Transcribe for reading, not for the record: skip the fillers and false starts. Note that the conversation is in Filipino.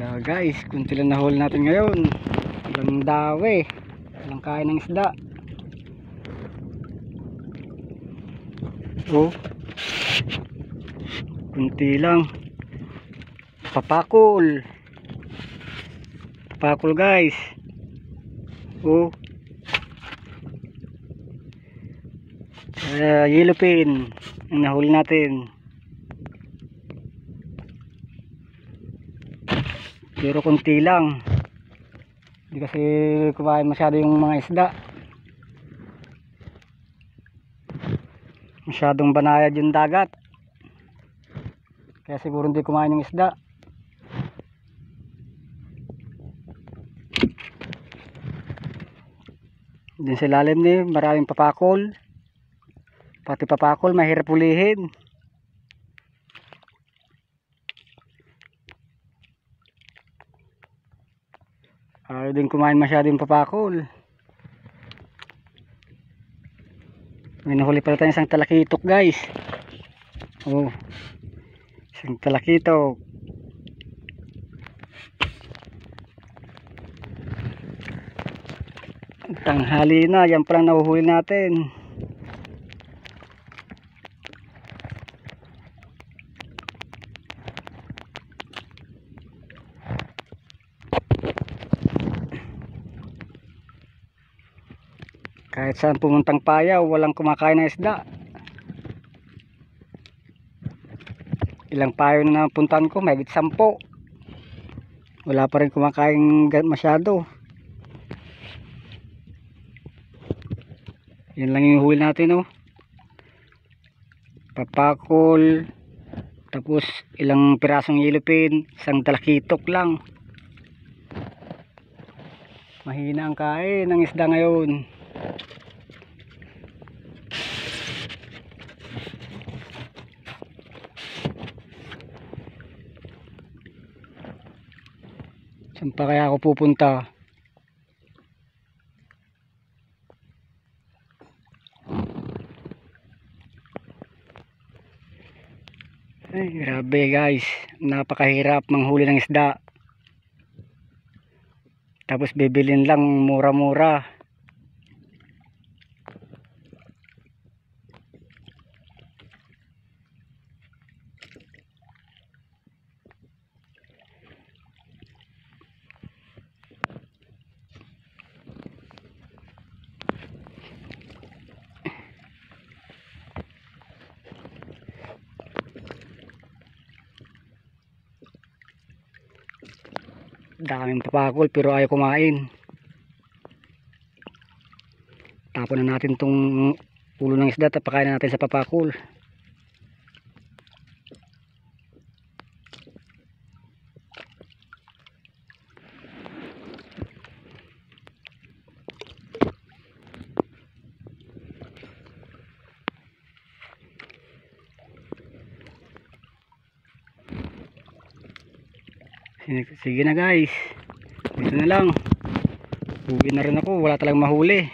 Wala guys, kunti lang nahuli natin ngayon. Walang dawe, walang kain ng isda. Oh, kunti lang. Papakul guys. Oh, yellowfin ang nahuli natin. Pero kunti lang, hindi kasi kumain masyado yung mga isda, masyadong banayad yung dagat, kaya siguro hindi kumain yung isda. Din sa lalim ni maraming papakol, pati papakol mahirap ulihin. Ayaw din kumain masyado yung papakol. May nahuli pala tayo isang talakitok guys. Oh, isang talakitok. Tanghali na, yan palang nahuhuli natin. Kahit saan pumuntang payaw, walang kumakain ng isda. Ilang payaw na napuntahan ko, may 10. Wala pa rin kumakain masyado. Yan lang yung huli natin, oh. Papakol, tapos ilang pirasong yellowfin, isang talakitok lang. Mahina ang kain ng isda ngayon. Saan pa kaya ako pupunta? Ay, grabe guys, napakahirap manghuli ng isda. Tapos bibilin lang mura-mura. Daming papakol pero ayaw kumain. Tapon na natin tong ulo ng isda at pakain na natin sa papakol. Sige na guys, dito na lang. Uwi na rin ako, wala talagang mahuli.